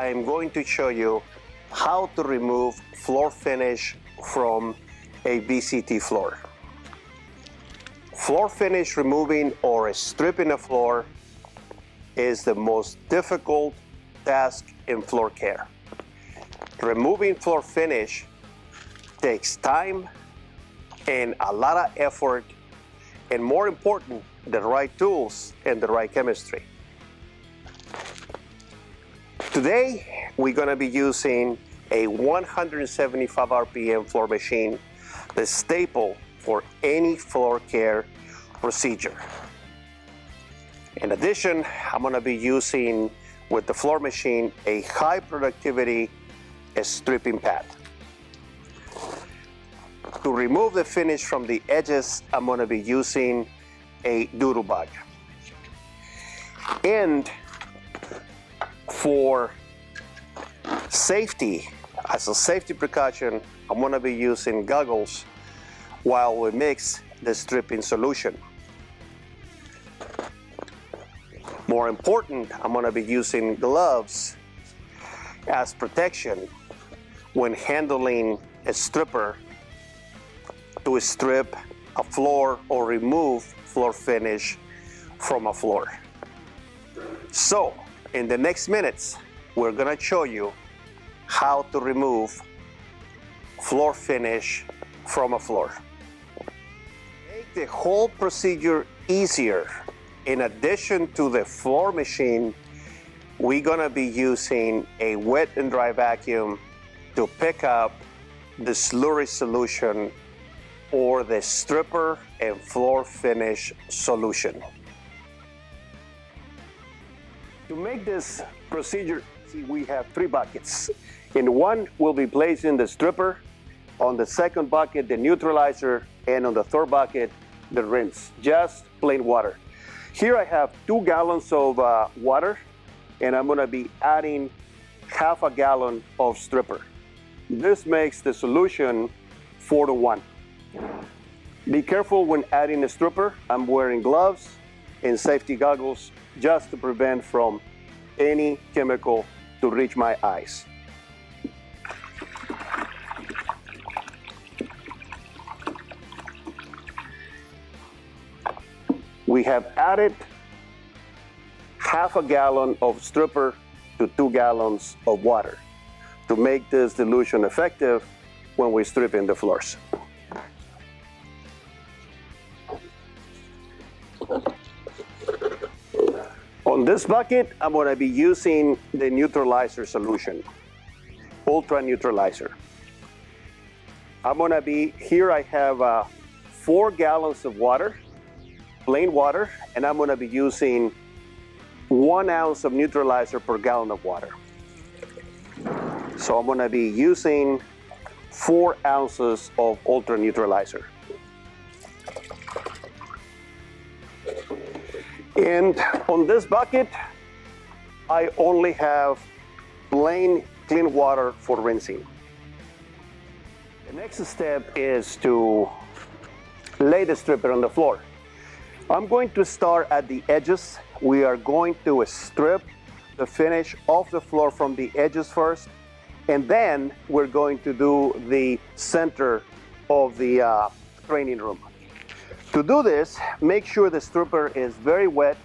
I am going to show you how to remove floor finish from a VCT floor. Floor finish removing or stripping a floor is the most difficult task in floor care. Removing floor finish takes time and a lot of effort, and more important, the right tools and the right chemistry. Today, we're going to be using a 175 RPM floor machine, the staple for any floor care procedure. In addition, I'm going to be using with the floor machine a high productivity stripping pad. To remove the finish from the edges, I'm going to be using a doodle bug. And for safety, as a safety precaution, I'm going to be using goggles while we mix the stripping solution. More important, I'm going to be using gloves as protection when handling a stripper to strip a floor or remove floor finish from a floor. So, in the next minutes, we're going to show you how to remove floor finish from a floor. To make the whole procedure easier, in addition to the floor machine, we're going to be using a wet and dry vacuum to pick up the slurry solution or the stripper and floor finish solution. To make this procedure, we have 3 buckets. In one, we'll be placing the stripper. On the second bucket, the neutralizer. And on the third bucket, the rinse. Just plain water. Here I have 2 gallons of water, and I'm gonna be adding half a gallon of stripper. This makes the solution 4-to-1. Be careful when adding a stripper. I'm wearing gloves and safety goggles just to prevent from any chemical to reach my eyes. We have added half a gallon of stripper to 2 gallons of water to make this dilution effective when we strip in the floors. On this bucket, I'm going to be using the neutralizer solution, ultra neutralizer. I'm going to be, here I have 4 gallons of water, plain water, and I'm going to be using 1 ounce of neutralizer per gallon of water. So I'm going to be using 4 ounces of ultra neutralizer. And on this bucket, I only have plain clean water for rinsing. The next step is to lay the stripper on the floor. I'm going to start at the edges. We are going to strip the finish off the floor from the edges first, and then we're going to do the center of the training room. To do this, make sure the stripper is very wet.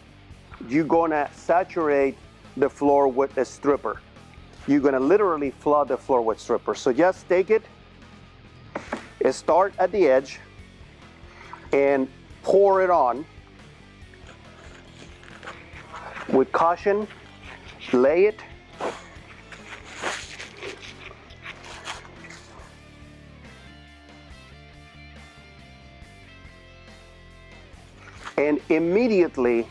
You're gonna saturate the floor with a stripper. You're gonna literally flood the floor with stripper. So just take it, start at the edge, and pour it on. With caution, lay it. And immediately,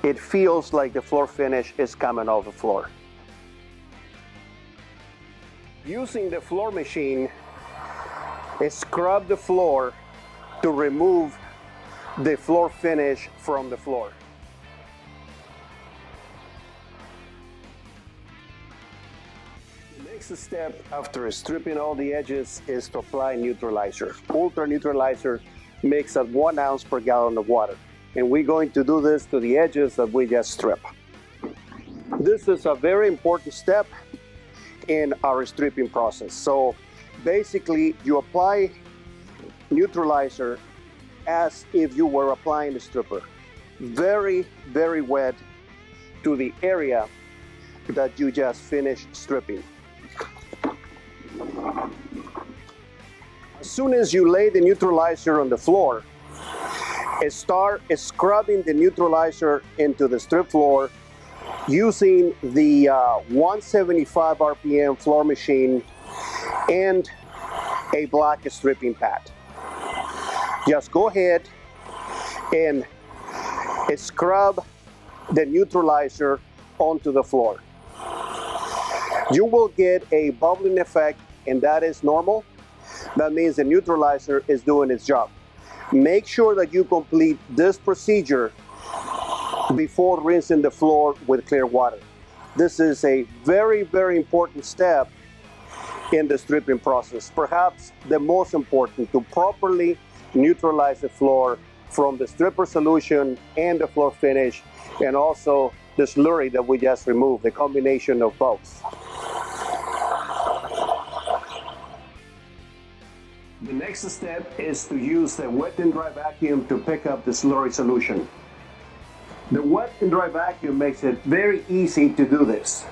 it feels like the floor finish is coming off the floor. Using the floor machine, scrub the floor to remove the floor finish from the floor. The next step after stripping all the edges is to apply neutralizer. Ultra neutralizer mixed at 1 ounce per gallon of water. And we're going to do this to the edges that we just strip. This is a very important step in our stripping process. So basically you apply neutralizer as if you were applying the stripper. Very, very wet to the area that you just finished stripping. As soon as you lay the neutralizer on the floor, start scrubbing the neutralizer into the strip floor using the 175 RPM floor machine and a black stripping pad. Just go ahead and scrub the neutralizer onto the floor. You will get a bubbling effect, and that is normal. That means the neutralizer is doing its job. Make sure that you complete this procedure before rinsing the floor with clear water. This is a very, very important step in the stripping process. Perhaps the most important, to properly neutralize the floor from the stripper solution and the floor finish, and also the slurry that we just removed, the combination of both. The next step is to use the wet and dry vacuum to pick up the slurry solution. The wet and dry vacuum makes it very easy to do this.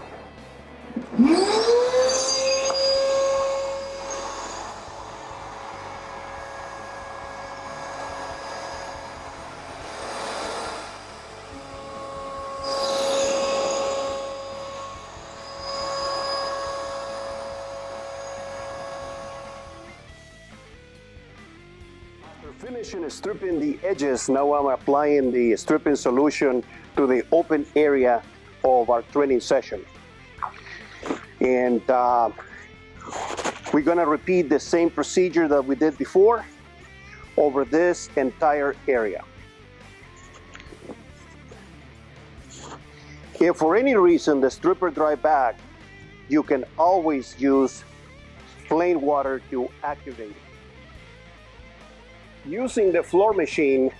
Finishing stripping the edges, now I'm applying the stripping solution to the open area of our training session. And we're gonna repeat the same procedure that we did before over this entire area. If for any reason the stripper dry back, you can always use plain water to activate it. Using the floor machine,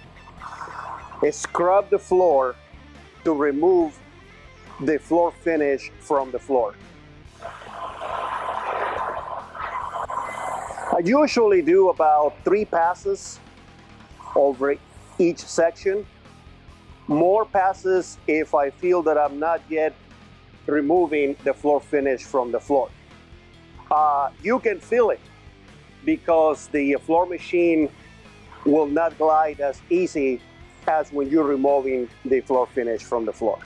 scrub the floor to remove the floor finish from the floor. I usually do about 3 passes over each section. More passes if I feel that I'm not yet removing the floor finish from the floor. You can feel it because the floor machine will not glide as easy as when you're removing the floor finish from the floor.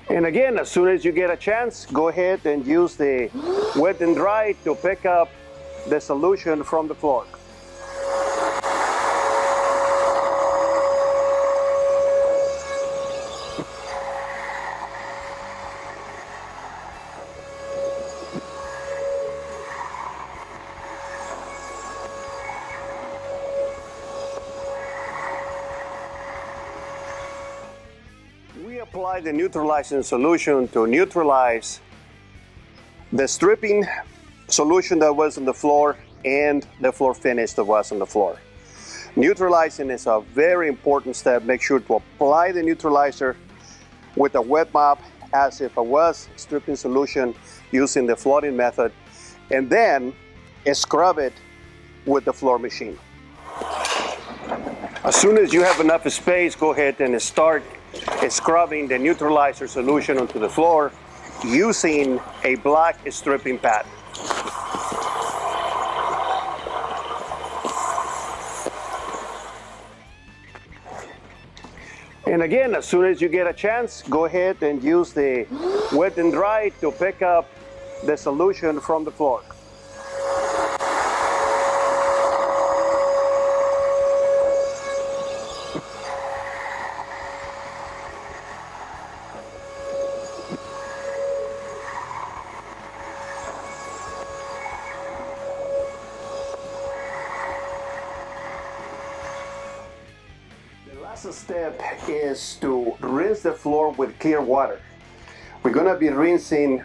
And again, as soon as you get a chance, go ahead and use the wet and dry to pick up the solution from the floor. We apply the neutralizing solution to neutralize the stripping solution that was on the floor and the floor finish that was on the floor. Neutralizing is a very important step. Make sure to apply the neutralizer with a wet mop as if it was stripping solution using the flooding method, and then scrub it with the floor machine. As soon as you have enough space, go ahead and start scrubbing the neutralizer solution onto the floor using a black stripping pad. And again, as soon as you get a chance, go ahead and use the wet and dry to pick up the solution from the floor. The last step is to rinse the floor with clear water. We're going to be rinsing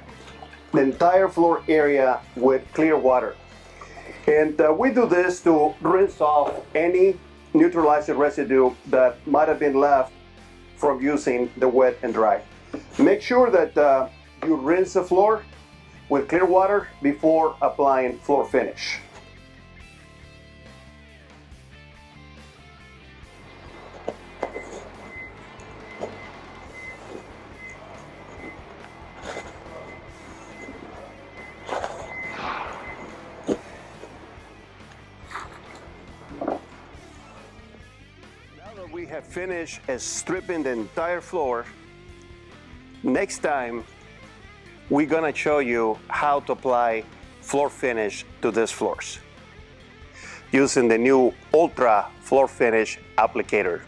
the entire floor area with clear water. And we do this to rinse off any neutralize the residue that might have been left from using the wet and dry. Make sure that you rinse the floor with clear water before applying floor finish. We have finished stripping the entire floor. Next time, we're gonna show you how to apply floor finish to these floors using the new Ultra Floor Finish applicator.